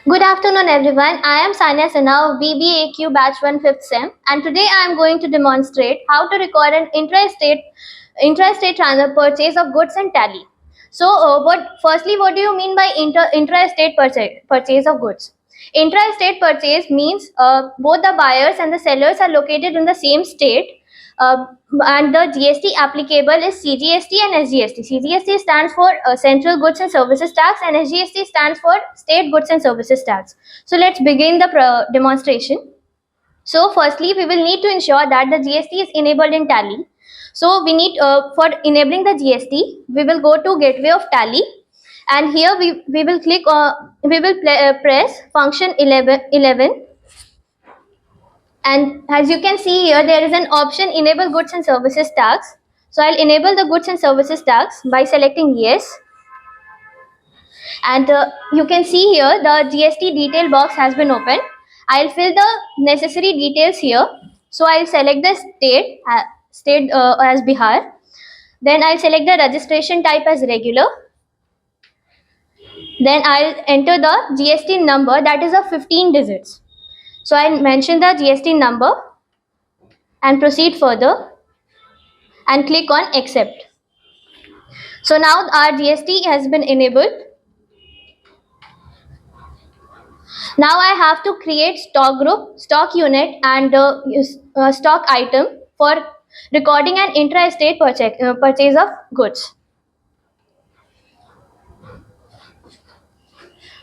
Good afternoon, everyone. I am Sanya Sinha of BBAQ Batch 1 5th Sem, and today I am going to demonstrate how to record an intra-state transfer purchase of goods and tally. So, what do you mean by intra-state purchase of goods? Intra-state purchase means both the buyers and the sellers are located in the same state, uh, and the GST applicable is CGST and SGST. CGST stands for Central Goods and Services Tax, and SGST stands for State Goods and Services Tax. So let's begin the demonstration. So firstly, we will need to ensure that the GST is enabled in Tally. So we need for enabling the GST, we will go to Gateway of Tally, and here we will click on press function 11, and as you can see here, there is an option enable goods and services tax. So I'll enable the goods and services tax by selecting yes. And you can see here the GST detail box has been opened. I'll fill the necessary details here. So I'll select the state as Bihar. Then I'll select the registration type as regular. Then I'll enter the GST number, that is of 15 digits. So I'll mention the GST number and proceed further and click on accept. So now our GST has been enabled. Now I have to create stock group, stock unit, and stock item for recording an intra-state purchase of goods.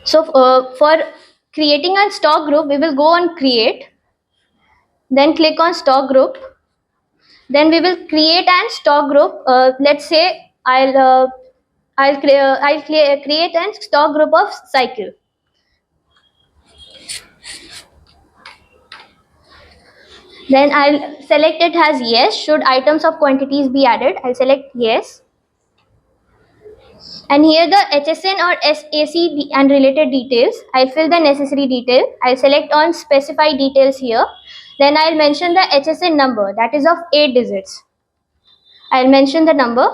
So for creating a stock group, we will go on create, then click on stock group. Then we will create an stock group. Let's say I'll create a stock group of cycle. Then I'll select it as yes. Should items of quantities be added? I'll select yes. And here the HSN or SAC and related details. I'll fill the necessary detail. I'll select on specify details here. Then I'll mention the HSN number, that is of 8 digits. I'll mention the number.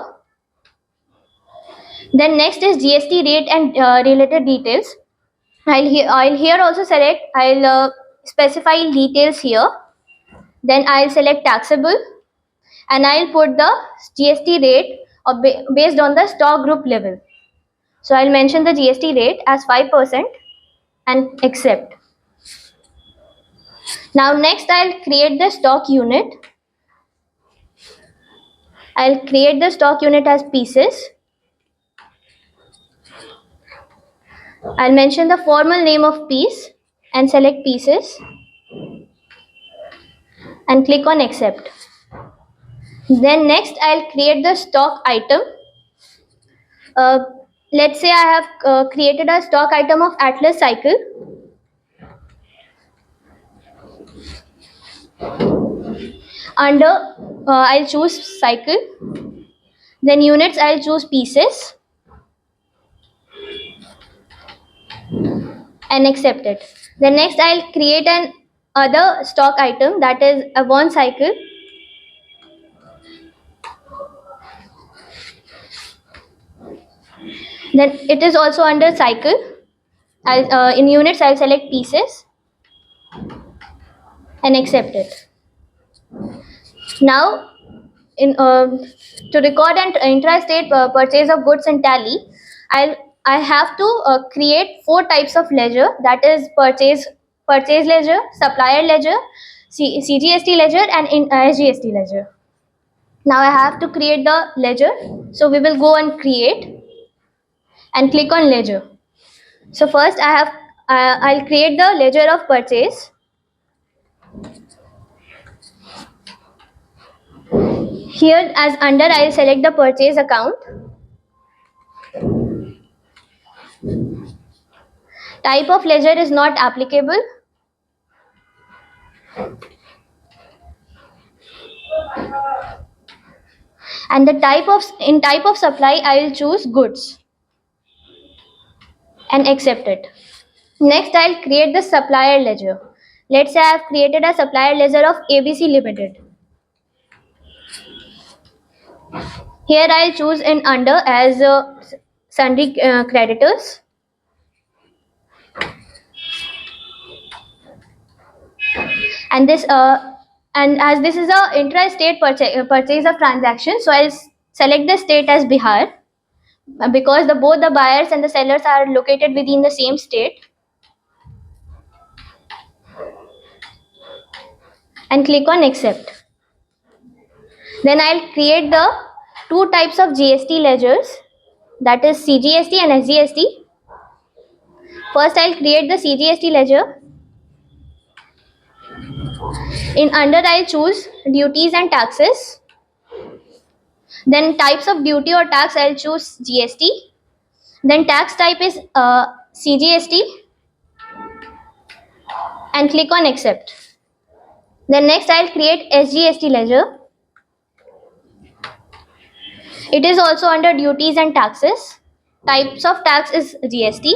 Then next is GST rate and related details. I'll here also select, I'll specify details here. Then I'll select taxable, and I'll put the GST rate based on the stock group level. So I'll mention the GST rate as 5% and accept. Now next I'll create the stock unit. I'll create the stock unit as pieces. I'll mention the formal name of piece and select pieces and click on accept. Then next I'll create the stock item. Let's say I have created a stock item of Atlas cycle. Under I'll choose cycle. Then units, I'll choose pieces and accept it. Then next I'll create an other stock item, that is a one cycle. Then it is also under cycle. In units I'll select pieces and accept it. Now to record an intra-state purchase of goods in Tally, I have to create 4 types of ledger, that is purchase ledger, supplier ledger, CGST ledger, and SGST ledger. Now I have to create the ledger, so we will go on create and click on ledger. So first I'll create the ledger of purchase. Here as under, I'll select the purchase account. Type of ledger is not applicable. And the type of supply, I will choose goods and accept it. Next, I'll create the supplier ledger. Let's say I have created a supplier ledger of ABC Limited. Here I'll choose in under as sundry creditors. And this and as this is a intra-state purchase of transaction, so I'll select the state as Bihar, because both the buyers and the sellers are located within the same state, and click on accept. Then I'll create the two types of GST ledgers, that is CGST and SGST. First I'll create the CGST ledger. In under I'll choose duties and taxes. Then types of duty or tax I'll choose GST. Then tax type is CGST, and click on accept. Then next I'll create SGST ledger. It is also under duties and taxes. Types of tax is GST.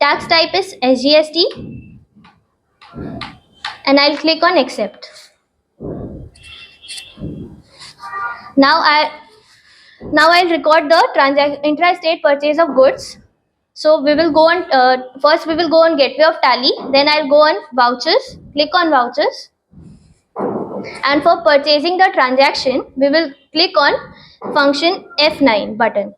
Tax type is SGST, and I'll click on accept. Now I'll record the intra-state purchase of goods. So we will go on first we will go on gateway of Tally. Then I'll go on vouchers. Click on vouchers. And for purchasing the transaction, we will click on function F9 button.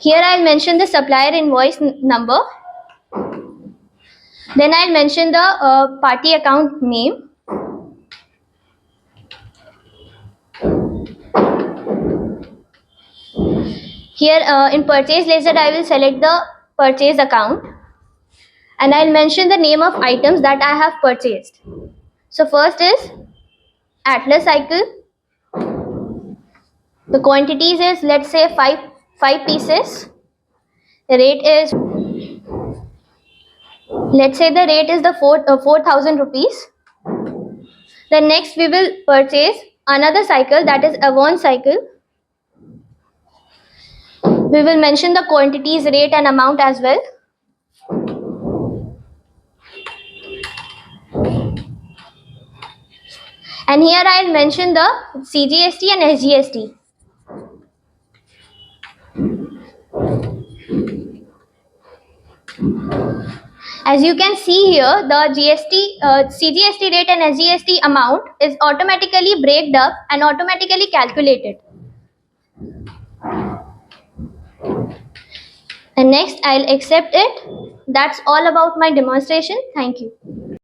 Here I'll mention the supplier invoice number. Then I'll mention the party account name. Here in purchase ledger, I will select the purchase account, and I'll mention the name of items that I have purchased. So first is Atlas cycle. The quantities is, let's say, five pieces. The rate is, let's say the rate is the 4,000 rupees. Then next we will purchase another cycle, that is Avon cycle. We will mention the quantities, rate and amount as well. And here I'll mention the CGST and SGST. As you can see here, the CGST rate and SGST amount is automatically breaked up and automatically calculated. And next I'll accept it. That's all about my demonstration. Thank you.